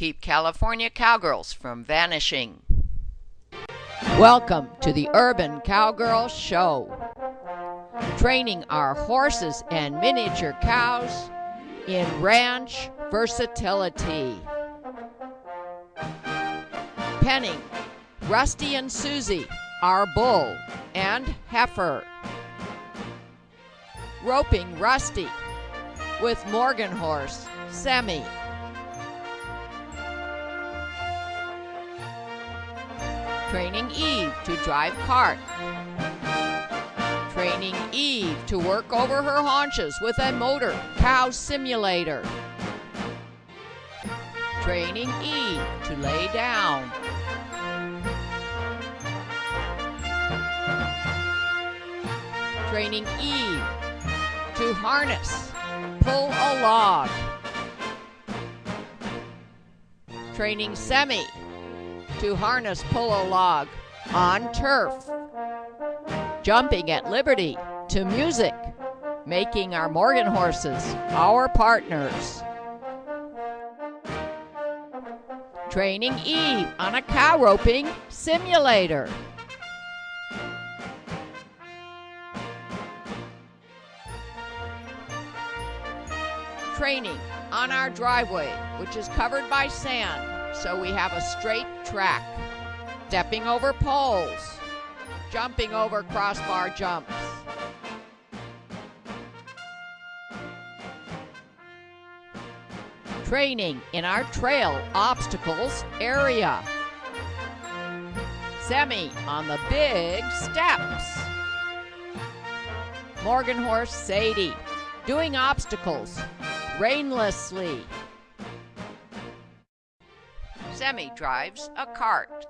keep California cowgirls from vanishing. Welcome to the Urban Cowgirl Show, training our horses and miniature cows in ranch versatility. Penning Rusty and Susie, our bull and heifer. Roping Rusty with Morgan horse Semi. Training Eve to drive cart. Training Eve to work over her haunches with a motor cow simulator. Training Eve to lay down. Training Eve to harness, pull a log. Training Semi to harness, pull a log on turf. Jumping at liberty to music, making our Morgan horses our partners. Training Eve on a cow roping simulator. Training on our driveway, which is covered by sand, so we have a straight track. Stepping over poles, jumping over crossbar jumps. Training in our trail obstacles area. Semi on the big steps. Morgan horse Sadie doing obstacles rainlessly. Semi drives a cart.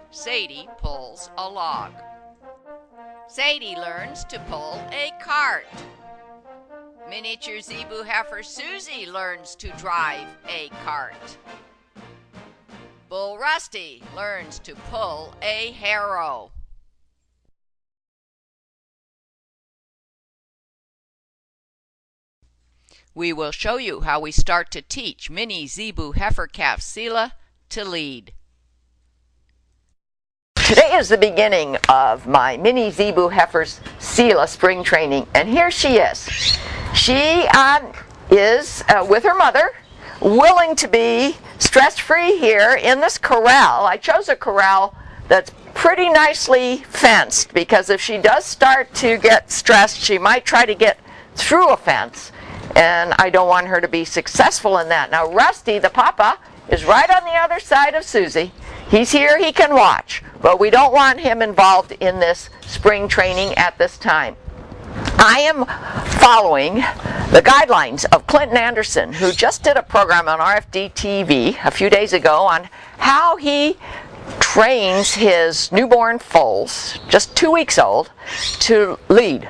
Sadie pulls a log. Sadie learns to pull a cart. Miniature Zebu heifer Susie learns to drive a cart. Bull Rusty learns to pull a harrow. We will show you how we start to teach mini Zebu heifer calf Seela to lead. Today is the beginning of my mini Zebu heifer's Seela spring training, and here she is. She is with her mother, willing to be stress-free here in this corral. I chose a corral that's pretty nicely fenced because if she does start to get stressed, she might try to get through a fence. And I don't want her to be successful in that. Now Rusty, the papa, is right on the other side of Susie. He's here, he can watch, but we don't want him involved in this spring training at this time. I am following the guidelines of Clinton Anderson, who just did a program on RFD TV a few days ago on how he trains his newborn foals, just 2 weeks old, to lead.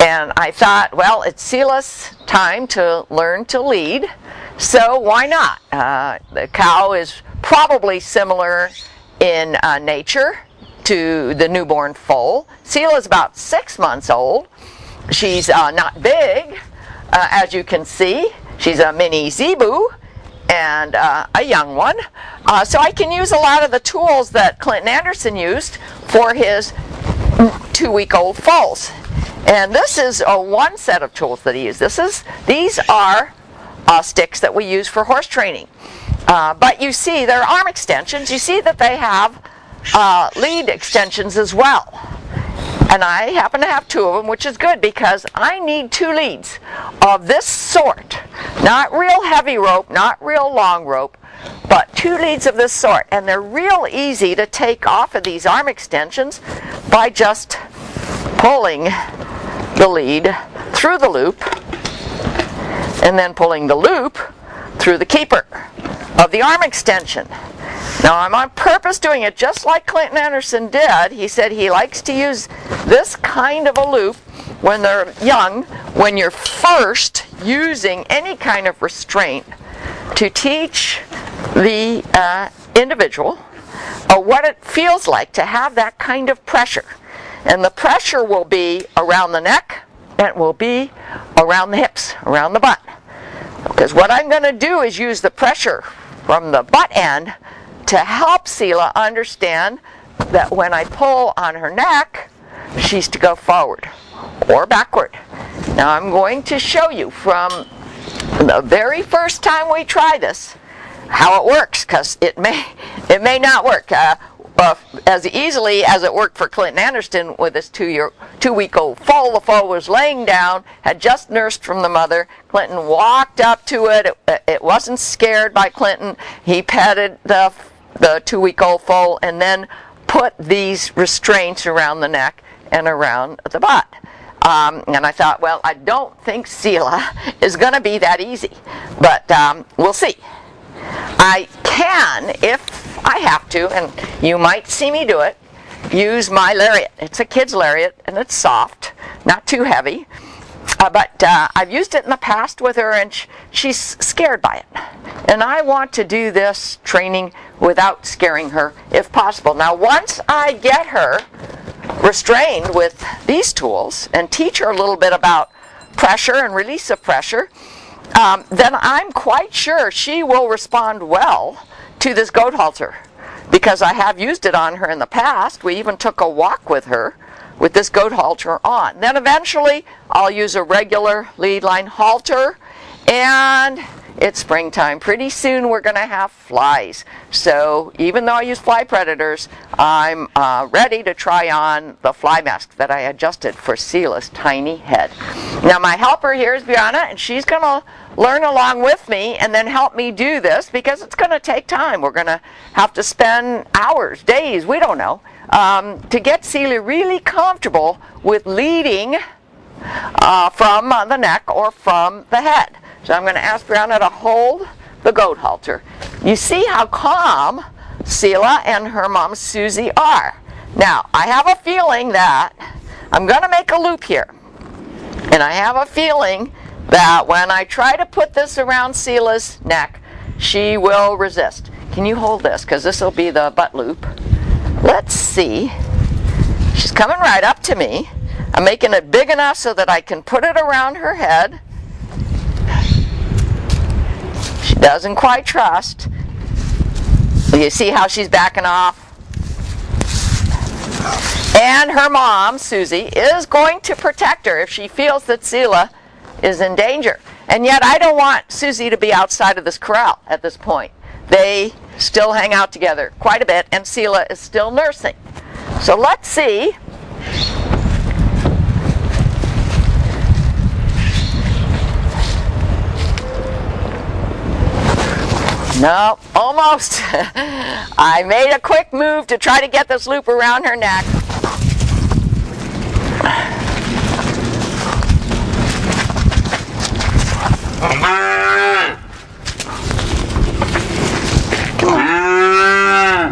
And I thought, well, it's Seela's time to learn to lead, so why not? The cow is probably similar in nature to the newborn foal. Seela is about 6 months old. She's not big, as you can see. She's a mini Zebu and a young one. So I can use a lot of the tools that Clinton Anderson used for his 2-week-old foals. And this is one set of tools that he used. These are sticks that we use for horse training. But you see, they're arm extensions. You see that they have lead extensions as well. And I happen to have 2 of them, which is good because I need 2 leads of this sort. Not real heavy rope, not real long rope, but 2 leads of this sort. And they're real easy to take off of these arm extensions by just pulling the lead through the loop and then pulling the loop through the keeper of the arm extension. Now I'm on purpose doing it just like Clinton Anderson did. He said he likes to use this kind of a loop when they're young, when you're first using any kind of restraint to teach the individual what it feels like to have that kind of pressure. And the pressure will be around the neck, and it will be around the hips, around the butt. Because what I'm going to do is use the pressure from the butt end to help Seela understand that when I pull on her neck, she's to go forward or backward. Now I'm going to show you from the very first time we try this how it works, because it may not work as easily as it worked for Clinton Anderson with his 2-week-old foal. The foal was laying down, had just nursed from the mother. Clinton walked up to it. It wasn't scared by Clinton. He petted the 2-week-old foal and then put these restraints around the neck and around the butt. And I thought, well, I don't think Seela is going to be that easy, but we'll see. I can, if I have to, and you might see me do it, use my lariat. It's a kid's lariat, and it's soft, not too heavy. But I've used it in the past with her, and she's scared by it. And I want to do this training without scaring her, if possible. Now, once I get her restrained with these tools and teach her a little bit about pressure and release of pressure, then I'm quite sure she will respond well to this goat halter, because I have used it on her in the past. We even took a walk with her with this goat halter on. Then eventually I'll use a regular lead line halter, and it's springtime. Pretty soon we're going to have flies. So even though I use fly predators, I'm ready to try on the fly mask that I adjusted for Seela's tiny head. Now my helper here is Brianna, and she's going to learn along with me and then help me do this, because it's going to take time. We're going to have to spend hours, days, we don't know, to get Seela really comfortable with leading from the neck or from the head. So I'm going to ask Brianna to hold the goat halter. You see how calm Seela and her mom Susie are. Now, I have a feeling that I'm going to make a loop here. And I have a feeling that when I try to put this around Seela's neck, she will resist. Can you hold this? Because this will be the butt loop. Let's see. She's coming right up to me. I'm making it big enough so that I can put it around her head. She doesn't quite trust. You see how she's backing off? And her mom, Susie, is going to protect her if she feels that Seela is in danger. And yet I don't want Susie to be outside of this corral at this point. They still hang out together quite a bit, and Seela is still nursing. So let's see. No, almost. I made a quick move to try to get this loop around her neck.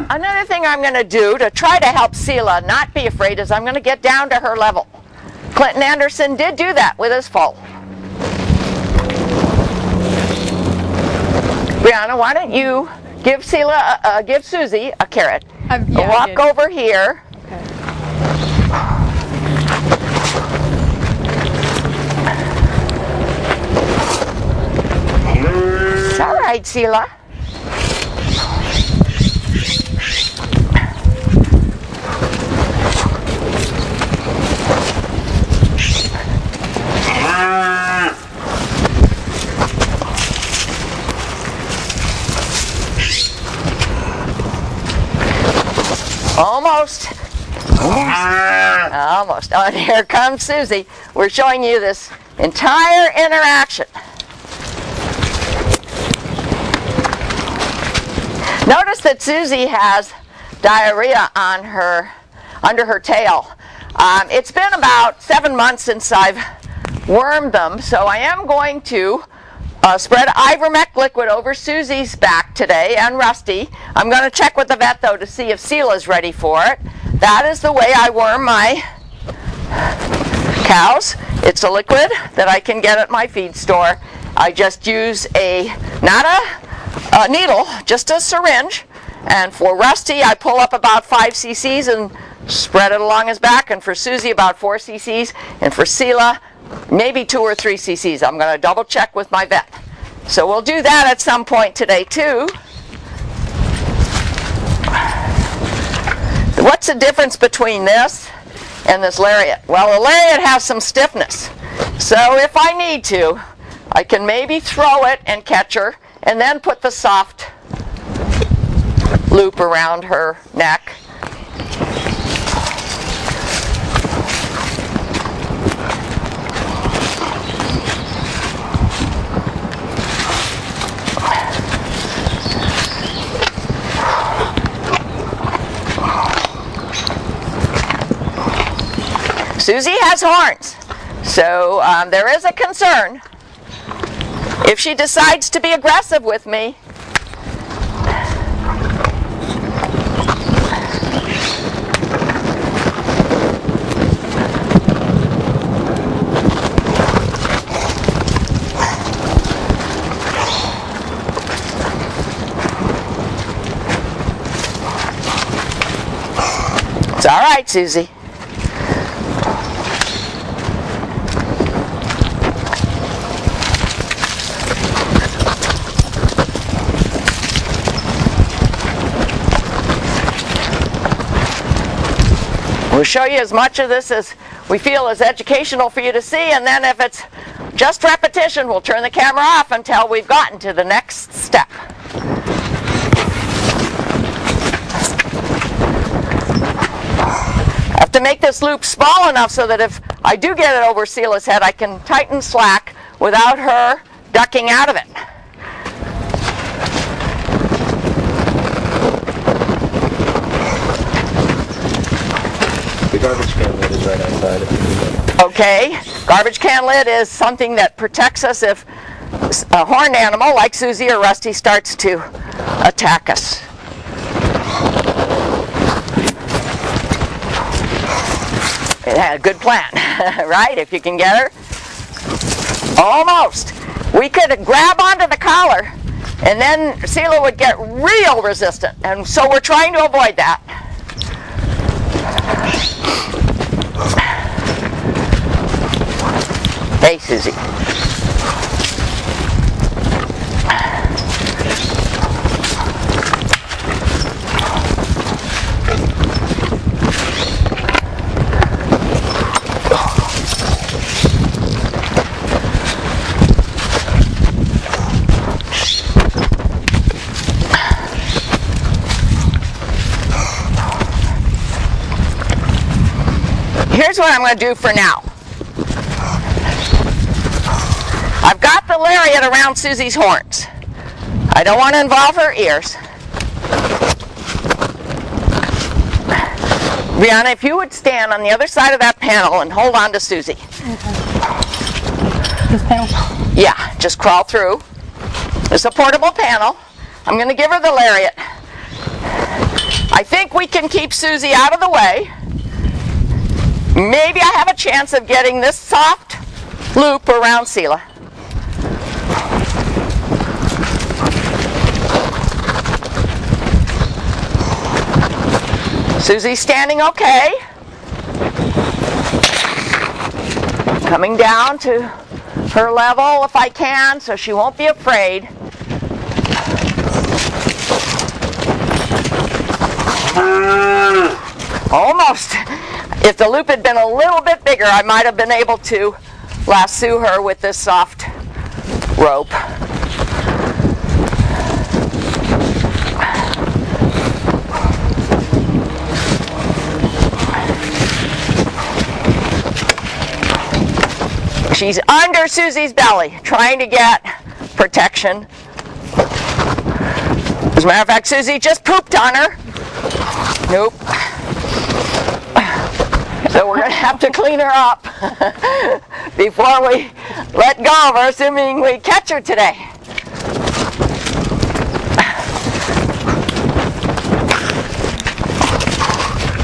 Another thing I'm going to do to try to help Seela not be afraid is I'm going to get down to her level. Clinton Anderson did do that with his foal. Brianna, why don't you give Susie a carrot? Yeah, walk over here. Okay. It's all right, Seela. Almost. Almost. Oh, and here comes Susie. We're showing you this entire interaction. Notice that Susie has diarrhea on her, under her tail. It's been about 7 months since I've wormed them, so I am going to spread ivermectin liquid over Susie's back today and Rusty. I'm going to check with the vet though to see if Seela's ready for it. That is the way I worm my cows. It's a liquid that I can get at my feed store. I just use not a needle, just a syringe. And for Rusty, I pull up about 5 cc's and spread it along his back. And for Susie, about 4 cc's. And for Seela, maybe 2 or 3 cc's. I'm going to double check with my vet. So we'll do that at some point today too. What's the difference between this and this lariat? Well, the lariat has some stiffness. So if I need to, I can maybe throw it and catch her and then put the soft loop around her neck. Susie has horns, so there is a concern. If she decides to be aggressive with me, it's all right, Susie. We'll show you as much of this as we feel is educational for you to see, and then if it's just repetition, we'll turn the camera off until we've gotten to the next step. I have to make this loop small enough so that if I do get it over Seela's head, I can tighten slack without her ducking out of it. The garbage can lid is right outside. Okay, garbage can lid is something that protects us if a horned animal like Susie or Rusty starts to attack us. It had a good plan, right? If you can get her. Almost. We could grab onto the collar and then Seela would get real resistant, and so we're trying to avoid that. Hey, Susie. Here's what I'm going to do for now. I've got the lariat around Susie's horns. I don't want to involve her ears. Brianna, if you would stand on the other side of that panel and hold on to Susie. This panel? Yeah, just crawl through. It's a portable panel. I'm going to give her the lariat. I think we can keep Susie out of the way. Maybe I have a chance of getting this soft loop around Seela. Susie's standing okay. Coming down to her level if I can, so she won't be afraid. Almost. If the loop had been a little bit bigger, I might have been able to lasso her with this soft rope. She's under Susie's belly, trying to get protection. As a matter of fact, Susie just pooped on her. Nope. So we're going to have to clean her up before we let go of her, assuming we catch her today.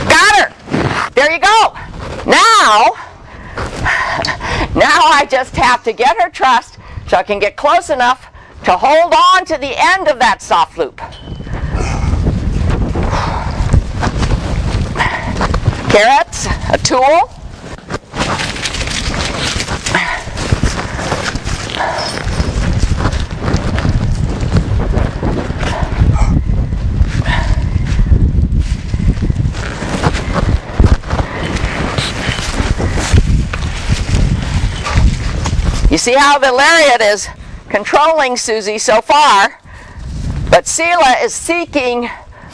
Got her! There you go! Now I just have to get her trussed so I can get close enough to hold on to the end of that soft loop. Carrots, a tool. You see how the lariat is controlling Susie so far, but Seela is seeking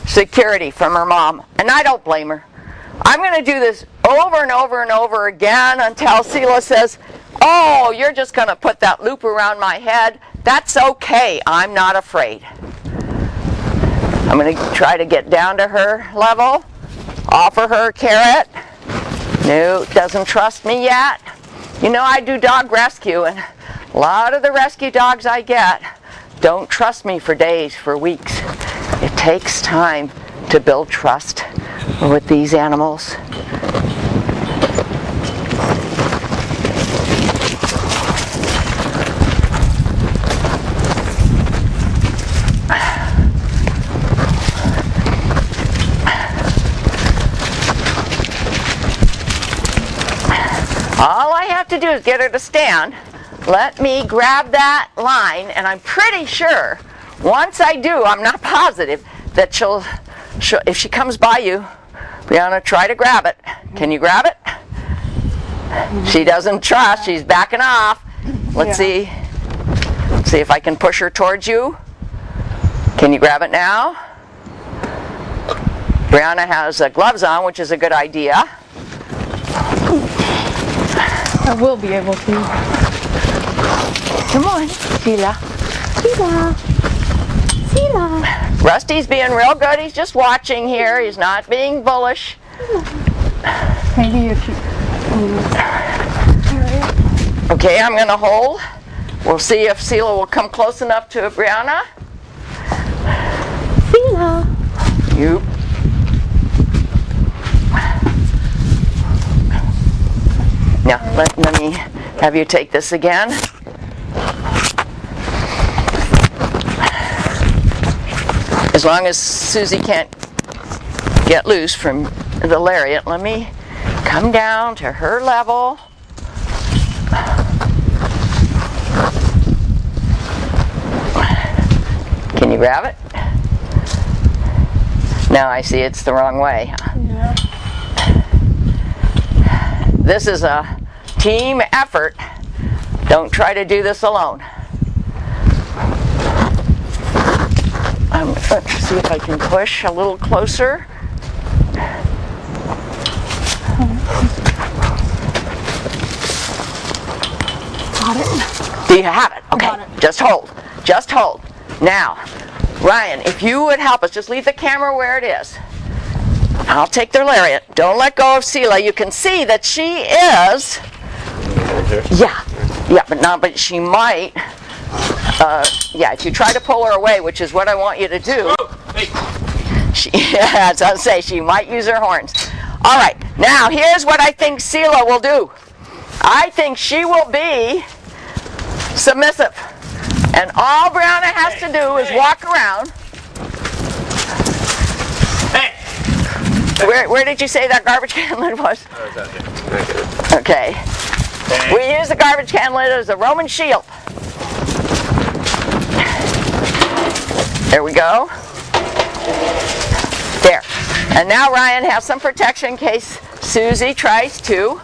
security from her mom, and I don't blame her. I'm going to do this over and over and over again until Seela says, oh, you're just going to put that loop around my head. That's okay. I'm not afraid. I'm going to try to get down to her level, offer her a carrot. No, doesn't trust me yet. You know, I do dog rescue, and a lot of the rescue dogs I get don't trust me for days, for weeks. It takes time to build trust with these animals. All I have to do is get her to stand, let me grab that line, and I'm pretty sure, once I do, I'm not positive, that she'll if she comes by you, Brianna, try to grab it. Can you grab it? She doesn't trust, she's backing off. Let's see if I can push her towards you. Can you grab it now? Brianna has gloves on, which is a good idea. I will be able to. Come on, Seela. Seela. Seela. Rusty's being real good. He's just watching here. He's not being bullish. Maybe you should. Okay, I'm going to hold. We'll see if Seela will come close enough to Brianna. Seela. You. Now, let me have you take this again. As long as Susie can't get loose from the lariat, let me come down to her level. Can you grab it? Now I see it's the wrong way. Yeah. This is a team effort. Don't try to do this alone. Let's see if I can push a little closer. Got it. Do you have it? Okay, Got it. just hold. Just hold. Now, Ryan, if you would help us, just leave the camera where it is. I'll take their lariat. Don't let go of Seela. You can see that she is. Yeah, but she might. Yeah, if you try to pull her away, which is what I want you to do. Yeah, as I say, she might use her horns. All right, now here's what I think Seela will do. I think she will be submissive, and all Brianna has to do is walk around. Where did you say that garbage can lid was? Okay. We use the garbage can lid as a Roman shield. There we go. There. And now Ryan has some protection in case Susie tries to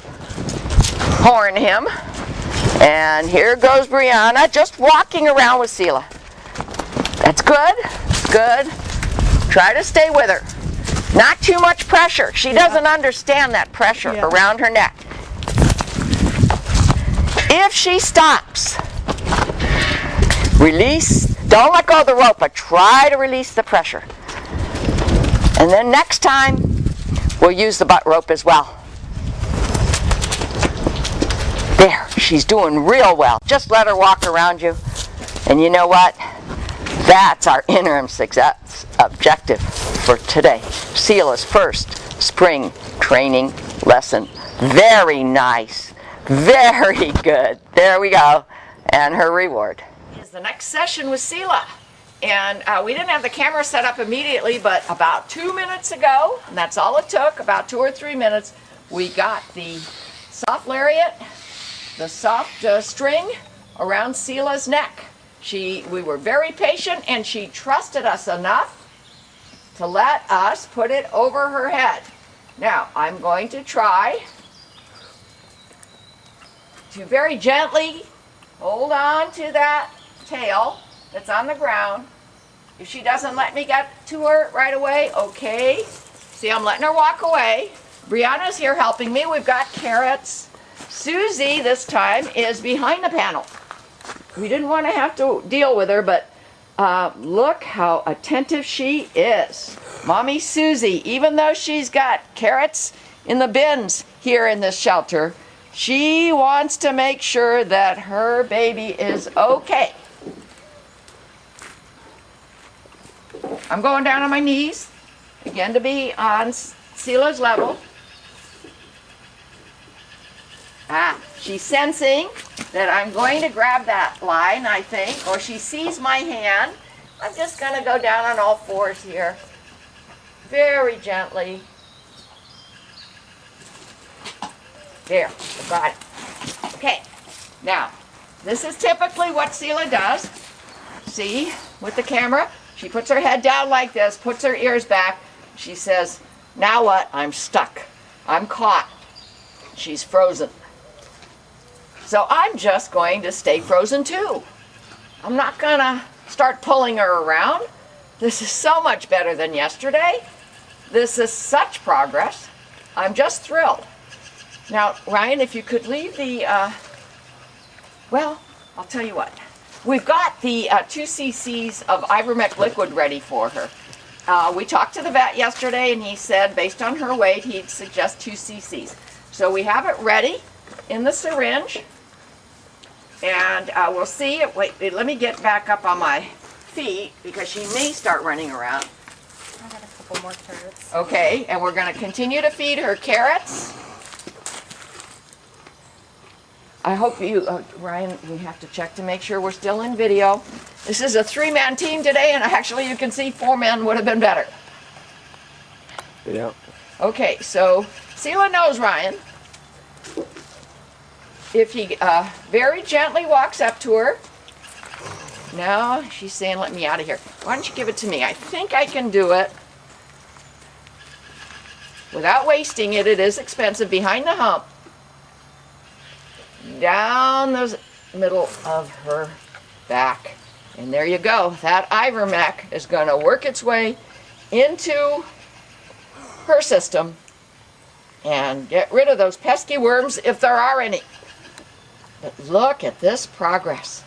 horn him. And here goes Brianna just walking around with Seela. That's good. Good. Try to stay with her. Not too much pressure. She doesn't understand that pressure around her neck. If she stops, release. Don't let go of the rope, but try to release the pressure. And then next time, we'll use the butt rope as well. There, she's doing real well. Just let her walk around you. And you know what? That's our interim success objective for today. Seela's first spring training lesson. Very nice. Very good. There we go. And her reward is the next session with Seela. And we didn't have the camera set up immediately, but about 2 minutes ago, and that's all it took, about 2 or 3 minutes, we got the soft lariat, the soft string around Seela's neck. We were very patient, and she trusted us enough to let us put it over her head. Now, I'm going to try to very gently Hold on to that tail that's on the ground. If she doesn't let me get to her right away, okay. See, I'm letting her walk away. Brianna's here helping me. We've got carrots. Susie, this time, is behind the panel. We didn't want to have to deal with her, but look how attentive she is. Mommy Susie, even though she's got carrots in the bins here in this shelter, she wants to make sure that her baby is okay. I'm going down on my knees, again to be on Seela's level. She's sensing that I'm going to grab that line, I think, or she sees my hand. I'm just going to go down on all fours here, very gently. There, I got it. Okay, now, this is typically what Seela does. See, with the camera, she puts her head down like this, puts her ears back. She says, now what? I'm stuck. I'm caught. She's frozen. So I'm just going to stay frozen too. I'm not going to start pulling her around. This is so much better than yesterday. This is such progress. I'm just thrilled. Now, Ryan, if you could leave the, well, I'll tell you what. We've got the 2 cc's of ivermectin liquid ready for her. We talked to the vet yesterday, and he said, based on her weight, he'd suggest 2 cc's. So we have it ready in the syringe. And we'll see. Wait, let me get back up on my feet because she may start running around. I got a couple more carrots. Okay, and we're going to continue to feed her carrots. I hope you, Ryan, we have to check to make sure we're still in video. This is a 3-man team today, and actually you can see 4 men would have been better. Yeah. Okay, so Seela knows Ryan. If he very gently walks up to her, now she's saying, let me out of here. Why don't you give it to me? I think I can do it without wasting it. It is expensive. Behind the hump, down the middle of her back. And there you go. That ivermectin is going to work its way into her system and get rid of those pesky worms if there are any. But look at this progress.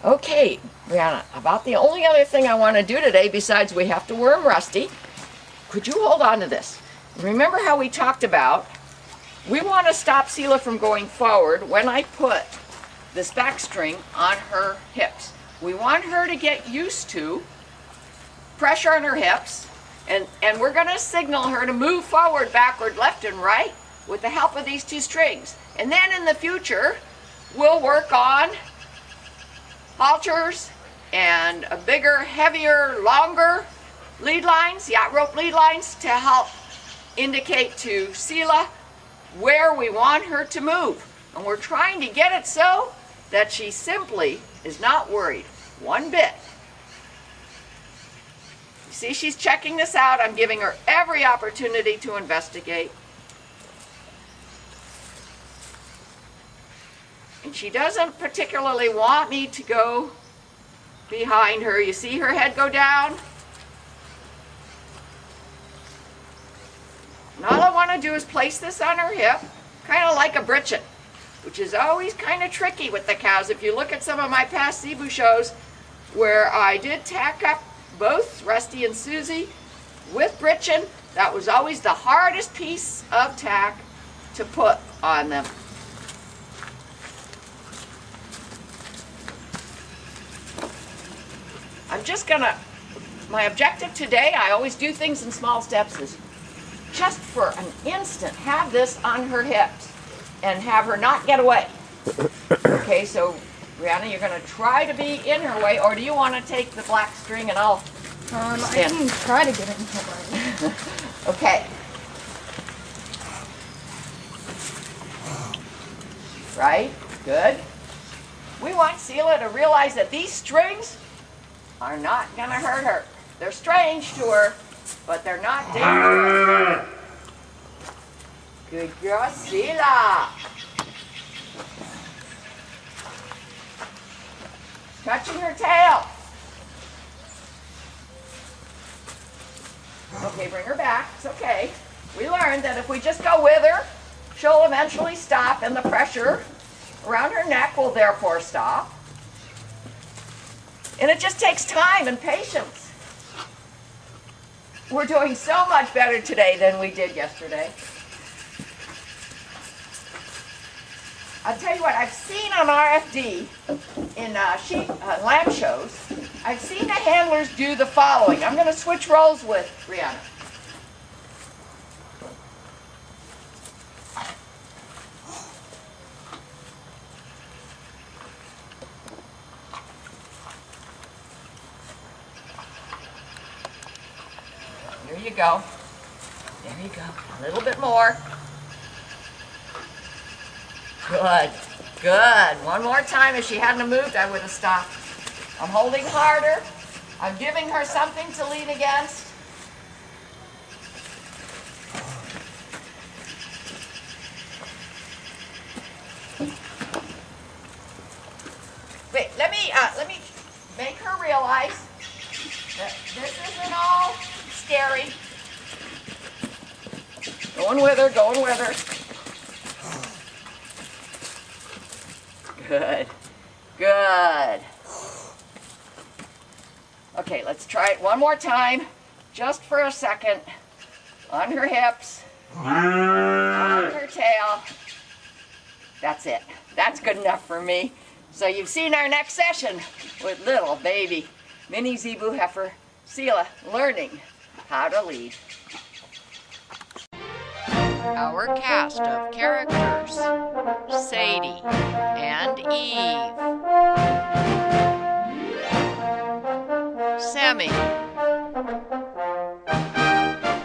Okay, Brianna, about the only other thing I want to do today besides we have to worm Rusty, could you hold on to this? Remember how we talked about we want to stop Seela from going forward when I put this back string on her hips. We want her to get used to pressure on her hips, and we're going to signal her to move forward, backward, left, and right with the help of these 2 strings. And then in the future, we'll work on halters and a bigger, heavier, longer lead lines, yacht rope lead lines, to help indicate to Seela where we want her to move. And we're trying to get it so that she simply is not worried one bit. You see, she's checking this out. I'm giving her every opportunity to investigate. And she doesn't particularly want me to go behind her. You see her head go down? And all I want to do is place this on her hip, kind of like a britchin, which is always kind of tricky with the cows. If you look at some of my past Zebu shows where I did tack up both Rusty and Susie with britchin, that was always the hardest piece of tack to put on them. I'm just gonna, my objective today, I always do things in small steps, is just for an instant have this on her hips and have her not get away. Okay, so Brianna, you're gonna try to be in her way, or do you want to take the black string and I'll I stand? can try to get in her way. Okay. Right, good. We want Seela to realize that these strings are not going to hurt her. They're strange to her, but they're not dangerous. Good girl, Seela. touching her tail. Okay, bring her back. It's okay. We learned that if we just go with her, she'll eventually stop, and the pressure around her neck will therefore stop. And it just takes time and patience. We're doing so much better today than we did yesterday. I'll tell you what, I've seen on RFD in lamb shows, I've seen the handlers do the following. I'm going to switch roles with Brianna. Here you go. There you go. A little bit more. Good. Good. One more time. If she hadn't moved, I would have stopped. I'm holding harder. I'm giving her something to lean against. Wait, let me make her realize that this isn't all scary. Going with her, going with her. Good. Good. Okay, let's try it one more time, just for a second. On her hips, on her tail. That's it. That's good enough for me. So you've seen our next session with little baby mini Zebu heifer Seela learning how to lead. Our cast of characters: Sadie and Eve, Sammy,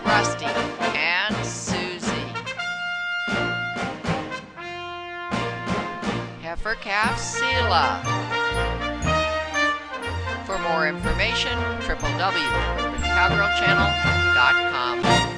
Rusty and Susie, heifer calf Seela. For more information, www.urbancowgirlchannel.com.